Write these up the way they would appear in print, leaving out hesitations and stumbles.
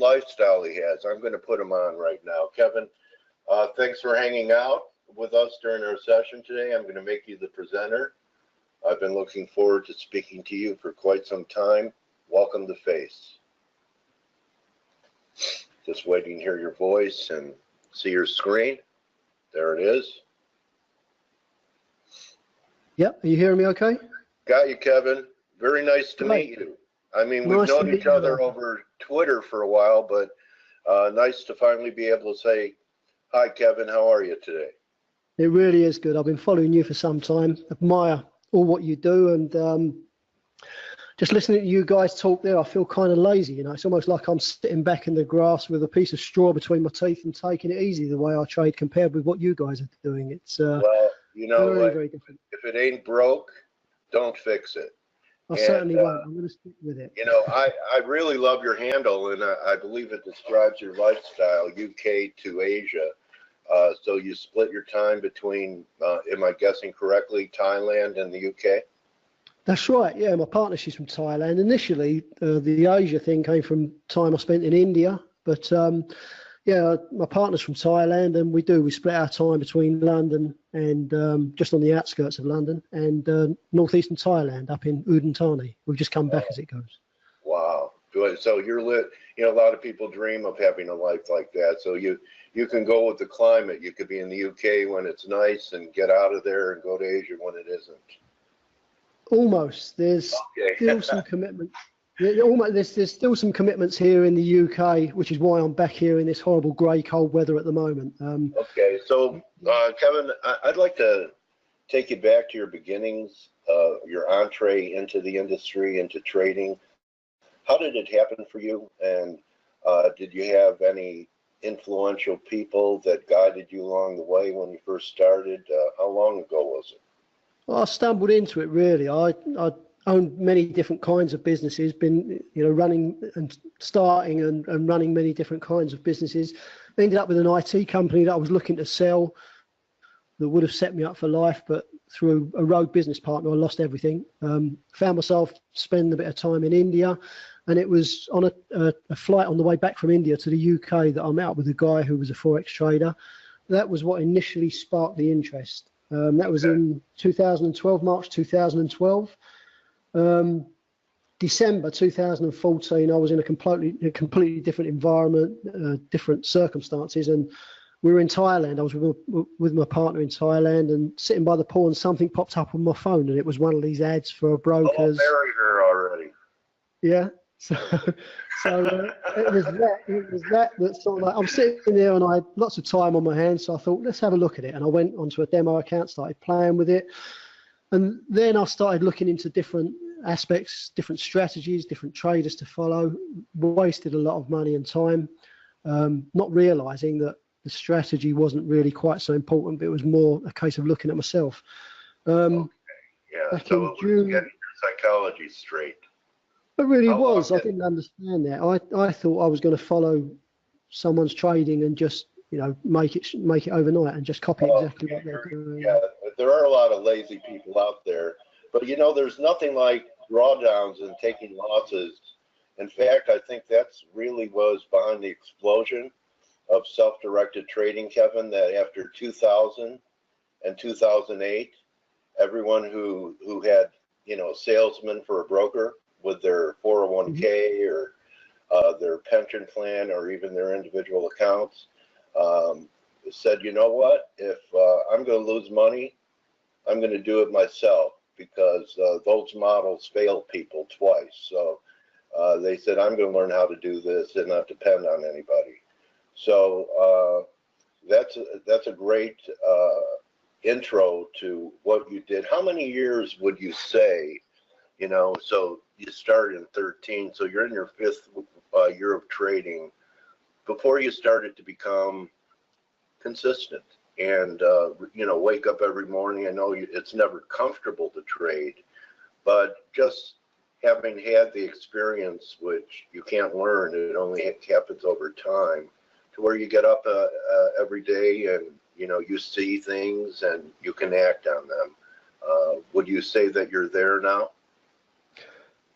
lifestyle he has. I'm going to put him on right now. Kevin, thanks for hanging out with us during our session today. I'm going to make you the presenter. I've been looking forward to speaking to you for quite some time. Welcome to Face. Just waiting to hear your voice and see your screen. There it is. Yep, are you hearing me okay? Got you, Kevin. Very nice to meet you. I mean, we've known each other over Twitter for a while, but nice to finally be able to say, hi, Kevin, how are you today? It really is good. I've been following you for some time, admire all what you do, and just listening to you guys talk there, I feel kind of lazy. You know, it's almost like I'm sitting back in the grass with a piece of straw between my teeth and taking it easy the way I trade compared with what you guys are doing. It's well, you know, very different. If it ain't broke, don't fix it. I certainly won't. I'm going to stick with it. You know, I really love your handle, and I believe it describes your lifestyle, UK to Asia. So you split your time between, am I guessing correctly, Thailand and the UK? That's right, yeah. My partner, she's from Thailand. Initially, the Asia thing came from time I spent in India. But, yeah, my partner's from Thailand, and we split our time between London and just on the outskirts of London and northeastern Thailand up in Udon Thani. We've just come back as it goes. Wow. Good. So you're lit. You know, a lot of people dream of having a life like that. So you can go with the climate. You could be in the UK when it's nice and get out of there and go to Asia when it isn't. Almost. There's still some commitment. There's still some commitments here in the UK, which is why I'm back here in this horrible grey, cold weather at the moment. Okay, so Kevin, I'd like to take you back to your beginnings, your entree into the industry, into trading. How did it happen for you? And did you have any influential people that guided you along the way when you first started? How long ago was it? Well, I stumbled into it really. I owned many different kinds of businesses, been running and starting and running many different kinds of businesses. Ended up with an IT company that I was looking to sell that would have set me up for life, but through a rogue business partner, I lost everything. Found myself spending a bit of time in India, and it was on a flight on the way back from India to the UK that I met up with a guy who was a Forex trader. That was what initially sparked the interest. That was in 2012, March 2012. December 2014, I was in a completely different environment, different circumstances, and we were in Thailand. I was with my partner in Thailand, and sitting by the pool, and something popped up on my phone, and it was one of these ads for brokers. Oh, married her already. Yeah. So it was that sort of like, I'm sitting there and I had lots of time on my hands, so I thought, let's have a look at it. And I went onto a demo account, started playing with it. And then I started looking into different aspects, different strategies, different traders to follow, wasted a lot of money and time, not realizing that the strategy wasn't really quite so important, but it was more a case of looking at myself. Okay. Yeah, back so in June, getting your psychology straight. It really was. I didn't understand that. I thought I was going to follow someone's trading and just make it overnight and just copy exactly what they're doing. Yeah, there are a lot of lazy people out there, but there's nothing like drawdowns and taking losses. In fact, I think that's really was behind the explosion of self-directed trading, Kevin. That after 2000 and 2008, everyone who had a salesman for a broker with their 401k or their pension plan or even their individual accounts, said, you know what, if I'm going to lose money, I'm going to do it myself, because those models fail people twice. So they said, I'm going to learn how to do this and not depend on anybody. So that's a great intro to what you did. How many years would you say, so you started in 13, so you're in your 5th year of trading, before you started to become consistent and, wake up every morning? I know it's never comfortable to trade, but just having had the experience, which you can't learn, it only happens over time, to where you get up every day and, you see things and you can act on them. Would you say that you're there now?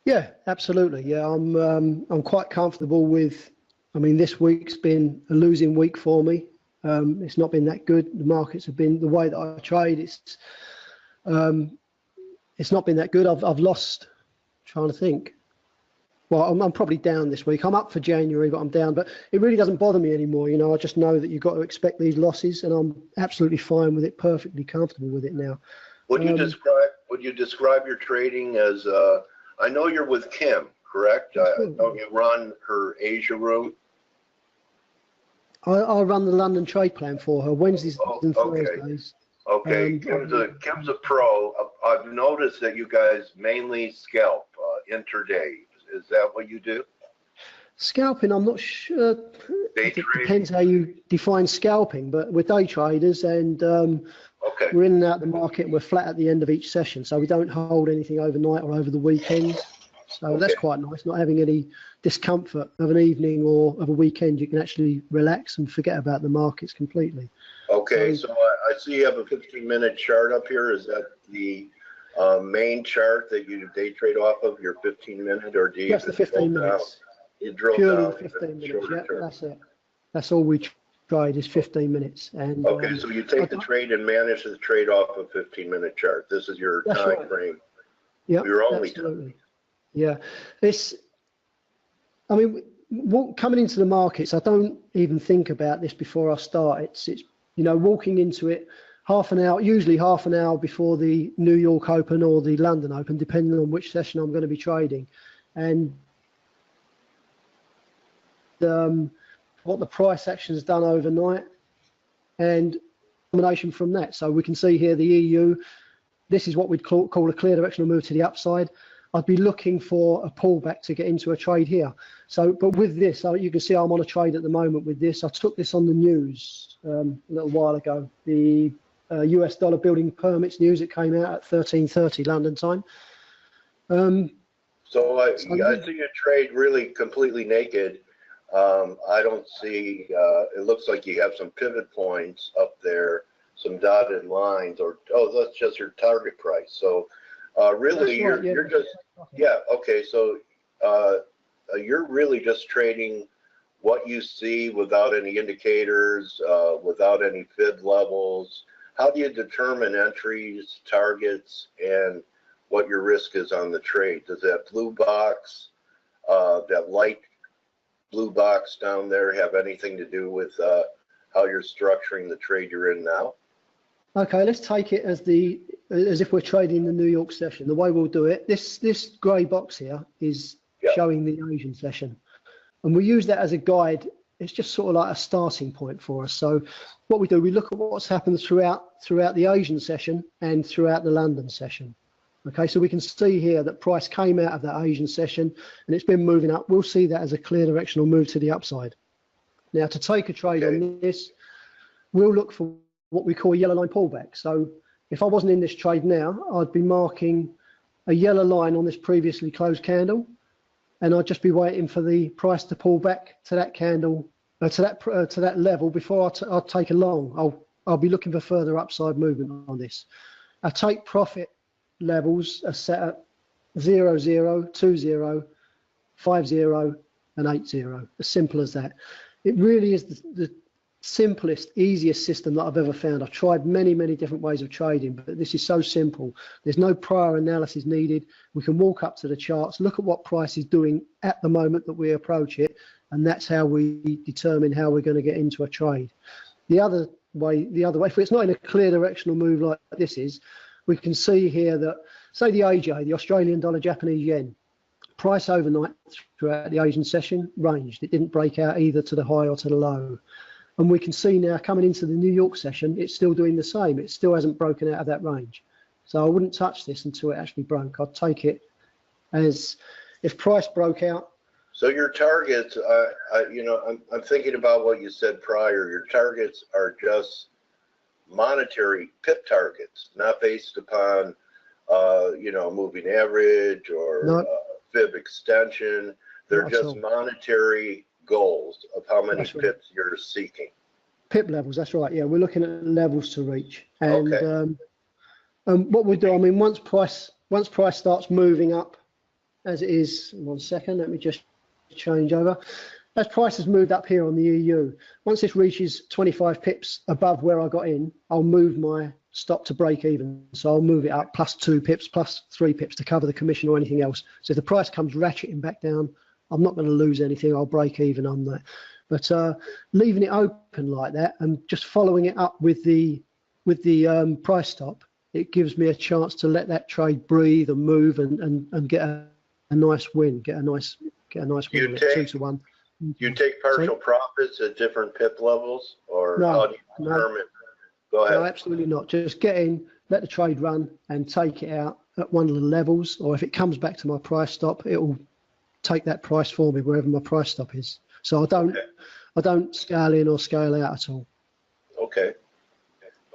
Yeah, absolutely. Yeah, I'm quite comfortable with I mean, this week's been a losing week for me. It's not been that good. The markets have been, the way that I trade, it's not been that good. I've lost, trying to think. Well, I'm probably down this week. I'm up for January, but I'm down. But it really doesn't bother me anymore. You know, I just know that you've got to expect these losses, and I'm absolutely fine with it, perfectly comfortable with it now. Would you describe your trading as, I know you're with Kim, correct? Don't you run her Asia room? I run the London trade plan for her, Wednesdays and Thursdays. Okay, Kim's a pro. I've noticed that you guys mainly scalp intraday. Is that what you do? Scalping, I'm not sure. It depends how you define scalping, but we're day traders, and we're in and out of the market, and we're flat at the end of each session, so we don't hold anything overnight or over the weekends. So that's quite nice, not having any discomfort of an evening or of a weekend. You can actually relax and forget about the markets completely. Okay, so I see you have a 15-minute chart up here. Is that the main chart that you day trade off of, your 15-minute, or do you? That's the 15 minutes. You drill purely down the 15 minutes. Yeah, that's it. That's all we trade is 15 minutes. And okay, so you take the trade and manage the trade off a 15-minute chart. This is your time frame. Yeah, your only absolutely. Time. Yeah, I mean, coming into the markets, I don't even think about this before I start. It's you know, walking into it half an hour, usually half an hour before the New York Open or the London Open, depending on which session I'm going to be trading, and what the price action has done overnight, and combination from that. So we can see here the EU. This is what we'd call a clear directional move to the upside. I'd be looking for a pullback to get into a trade here. So, but with this, you can see I'm on a trade at the moment with this. I took this on the news a little while ago. The US dollar building permits news, it came out at 13:30 London time. So I see you trade really completely naked. I don't see, it looks like you have some pivot points up there, some dotted lines, or, that's just your target price. So really, you're just, okay, so you're really just trading what you see without any indicators, without any fib levels. How do you determine entries, targets, and what your risk is on the trade? Does that blue box, that light blue box down there, have anything to do with how you're structuring the trade you're in now? Okay, let's take it as if we're trading the New York session. The way we'll do it, this grey box here is showing the Asian session, and we use that as a guide. It's just sort of like a starting point for us. So what we do, we look at what's happened throughout the Asian session and throughout the London session. Okay, so we can see here that price came out of that Asian session and it's been moving up. We'll see that as a clear directional move to the upside. Now, to take a trade on this, we'll look for what we call a yellow line pullback. So if I wasn't in this trade now, I'd be marking a yellow line on this previously closed candle, and I'd just be waiting for the price to pull back to that candle, to that level before I'll take a long. I'll be looking for further upside movement on this. Our take profit levels are set at 0, 0, 2, 0, 5, 0, and 8, 0. As simple as that. It really is the simplest, easiest system that I've ever found. I've tried many, many different ways of trading, but this is so simple. There's no prior analysis needed. We can walk up to the charts, look at what price is doing at the moment that we approach it, and that's how we determine how we're going to get into a trade. The other way, if it's not in a clear directional move like this is, we can see here that, say the AJ, the Australian dollar, Japanese yen, price overnight throughout the Asian session ranged. It didn't break out either to the high or to the low. And we can see now coming into the New York session, it's still doing the same. It still hasn't broken out of that range. So I wouldn't touch this until it actually broke. I'd take it as if price broke out. So your targets, I'm thinking about what you said prior. Your targets are just monetary pip targets, not based upon, moving average or fib extension. They're just monetary goals of how many pips you're seeking. Pip levels, that's right. Yeah, we're looking at levels to reach. And what we do, I mean, once price starts moving up, as it is, 1 second, let me just change over. as prices moved up here on the EU, once this reaches 25 pips above where I got in, I'll move my stop to break even. So I'll move it up plus 2 pips, plus 3 pips to cover the commission or anything else. So if the price comes ratcheting back down, I'm not going to lose anything. I'll break even on that. But leaving it open like that and just following it up with the price stop, it gives me a chance to let that trade breathe and move and get a nice win, get a nice win with 2 to 1. You take partial profits at different pip levels, or no, how do you determine? Go ahead. No, absolutely not. Just get in, let the trade run, and take it out at one of the levels. Or if it comes back to my price stop, it will take that price for me wherever my price stop is. So I don't scale in or scale out at all. Okay.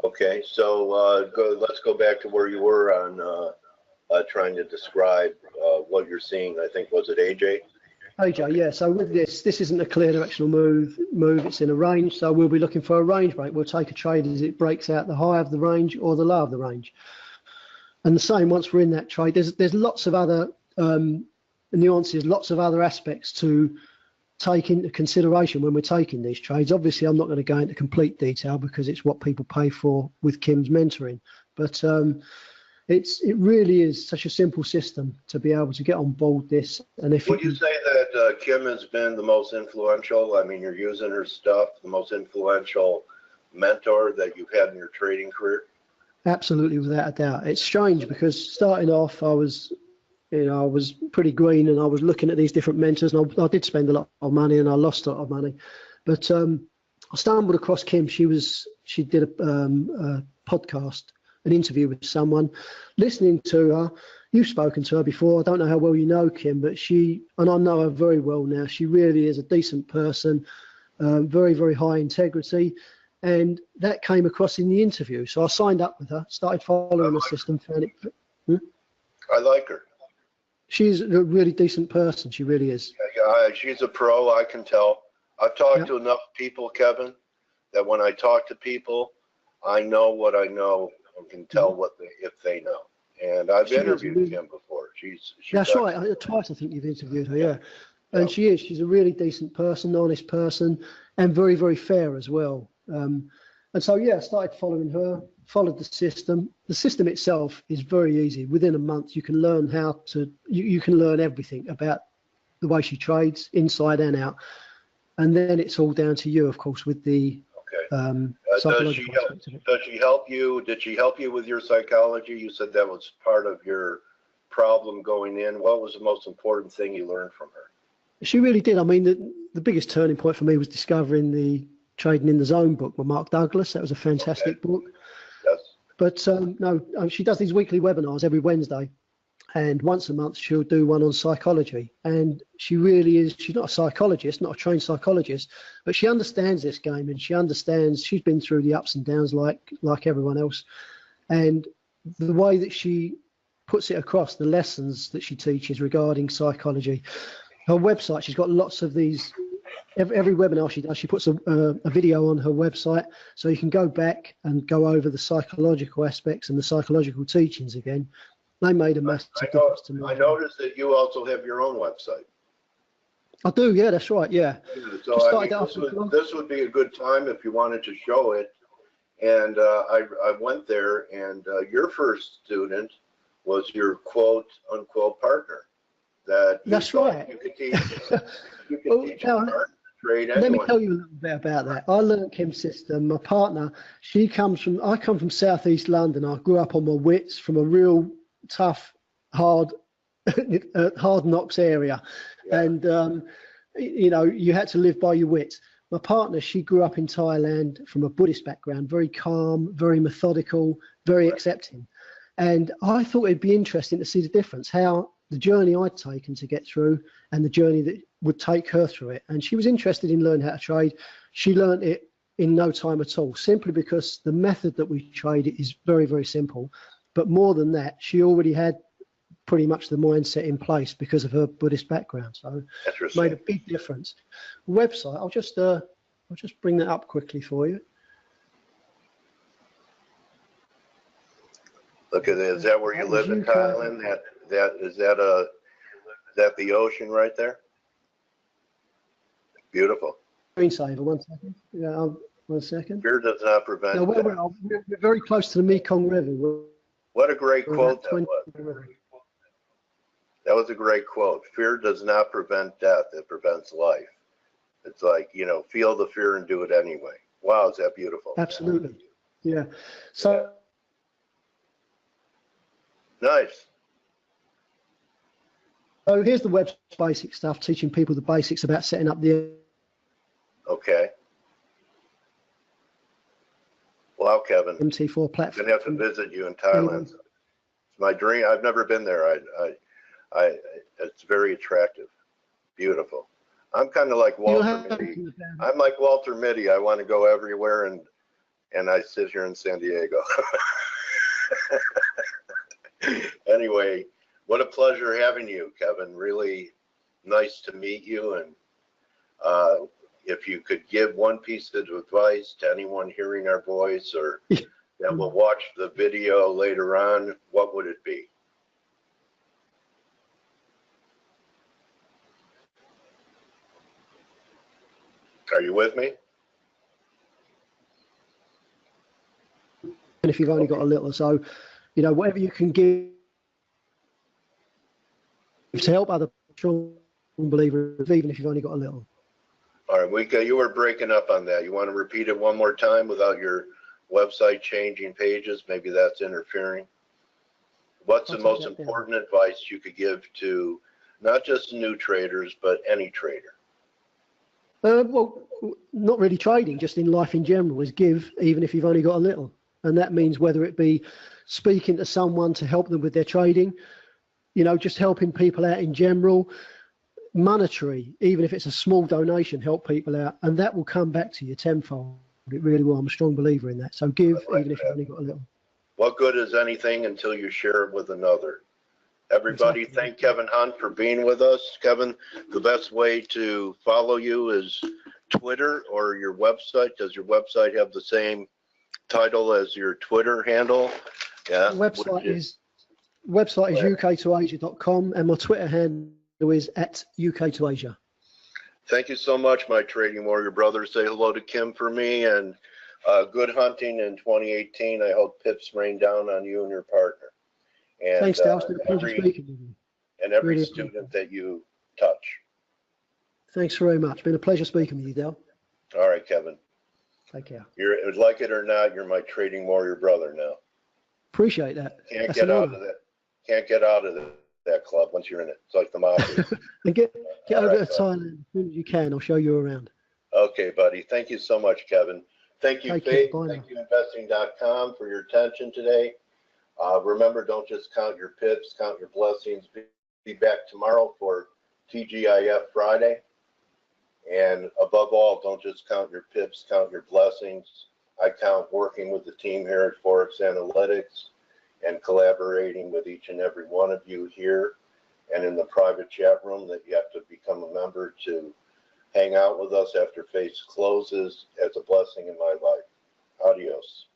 Okay. So let's go back to where you were on trying to describe what you're seeing. I think, was it AJ? AJ, yeah. So with this isn't a clear directional move. It's in a range. So we'll be looking for a range break. We'll take a trade as it breaks out the high of the range or the low of the range. And the same once we're in that trade. There's lots of other nuances, lots of other aspects to take into consideration when we're taking these trades. Obviously, I'm not going to go into complete detail because it's what people pay for with Kim's mentoring. But it really is such a simple system to be able to get on board this. And if would you say that Kim has been the most influential? I mean, you're using her stuff, the most influential mentor that you've had in your trading career? Absolutely, without a doubt. It's strange because starting off, I was pretty green and I was looking at these different mentors, and I did spend a lot of money and I lost a lot of money. But I stumbled across Kim. She did a podcast, an interview with someone. Listening to her, you've spoken to her before. I don't know how well you know Kim, but and I know her very well now. She really is a decent person, very, very high integrity. And that came across in the interview. So I signed up with her, started following the system. Found it. I like her. She's a really decent person. She really is. Yeah, she's a pro, I can tell. I've talked to enough people, Kevin, that when I talk to people, I know what I know and can tell if they know. And I've interviewed Kim before. She's that's right. Twice I think you've interviewed her, yeah. And she's a really decent person, honest person, and very, very fair as well. And so, I started following her, followed the system. The system itself is very easy. Within a month, you can learn you can learn everything about the way she trades, inside and out. And then it's all down to you, of course, with the psychological aspect of it. Does she help you? Did she help you with your psychology? You said that was part of your problem going in. What was the most important thing you learned from her? She really did. I mean, the biggest turning point for me was discovering the Trading in the Zone book by Mark Douglas. That was a fantastic book. Yes. But she does these weekly webinars every Wednesday, and once a month she'll do one on psychology. And she really is. She's not a psychologist, not a trained psychologist, but she understands this game, and she understands. She's been through the ups and downs like everyone else, and the way that she puts it across, the lessons that she teaches regarding psychology. Her website, she's got lots of these. Every webinar she does, she puts a video on her website, so you can go back and go over the psychological aspects and the psychological teachings again. They made a massive difference to me. I noticed that you also have your own website. I do, yeah, that's right, yeah. So this would be a good time if you wanted to show it. And I went there, and your first student was your quote unquote partner. That's right. You could teach. You could teach a partner. Let me tell you a little bit about that. I learned Kim's system. My partner, I come from southeast London. I grew up on my wits from a real tough, hard knocks area. Yeah. And, you had to live by your wits. My partner, she grew up in Thailand from a Buddhist background, very calm, very methodical, very accepting. And I thought it'd be interesting to see the difference, how the journey I'd taken to get through and the journey that would take her through it. And she was interested in learning how to trade. She learned it in no time at all, simply because the method that we trade is very, very simple. But more than that, she already had pretty much the mindset in place because of her Buddhist background. So it made a big difference. Website, I'll just bring that up quickly for you. Look at it. Is that where you live in Thailand? Is that the ocean right there? Beautiful. Screensaver, 1 second. Yeah, 1 second. Fear does not prevent Now, death. we're very close to the Mekong River. What a great We're quote about that was. That was a great quote. Fear does not prevent death, it prevents life. It's like, you know, feel the fear and do it anyway. Wow, is that beautiful? Absolutely. Yeah. So. Nice. So here's the web basic stuff, teaching people the basics about setting up the. Okay. Wow, Kevin. MT4 platform. I'm gonna have to visit you in Thailand. It's my dream. I've never been there. It's very attractive. Beautiful. I'm kind of like Walter Mitty. I'm like Walter Mitty. I want to go everywhere, and I sit here in San Diego. Anyway, what a pleasure having you, Kevin. Really nice to meet you. And if you could give one piece of advice to anyone hearing our voice or that will watch the video later on, what would it be? Are you with me? And if you've only got a little, so, you know, whatever you can give to help other strong believers, even if you've only got a little. All right, you were breaking up on that. You want to repeat it one more time without your website changing pages? Maybe that's interfering. What's the most important advice you could give to not just new traders, but any trader? Well, not really trading, just in life in general, is give, even if you've only got a little. And that means whether it be speaking to someone to help them with their trading, you know, just helping people out in general, monetary, even if it's a small donation, help people out, and that will come back to you tenfold. It really will. I'm a strong believer in that. So give, even if you've only got a little. What good is anything until you share it with another? Everybody, thank Kevin Hunt for being with us. Kevin, the best way to follow you is Twitter or your website. Does your website have the same title as your Twitter handle? Yeah. Website is uk2asia.com, and my Twitter handle is @UK2Asia. Thank you so much, my trading warrior brother. Say hello to Kim for me, and good hunting in 2018. I hope pips rain down on you and your partner. And, thanks, Dal. It's been a pleasure speaking with you. And every really student that you touch. Thanks very much. Been a pleasure speaking with you, Dal. All right, Kevin. Take care. You're, like it or not, you're my trading warrior brother now. Appreciate that. Can't get out of that. Can't get out of that club once you're in it. It's like the mafia. And get over to Thailand as soon as you can. I'll show you around. Okay, buddy. Thank you so much, Kevin. Thank you, Faith. Thank you, investing.com, for your attention today. Remember, don't just count your pips, count your blessings. Be back tomorrow for TGIF Friday. And above all, don't just count your pips, count your blessings. I count working with the team here at Forex Analytics and collaborating with each and every one of you here and in the private chat room that you have to become a member to hang out with us after Faith closes as a blessing in my life. Adios.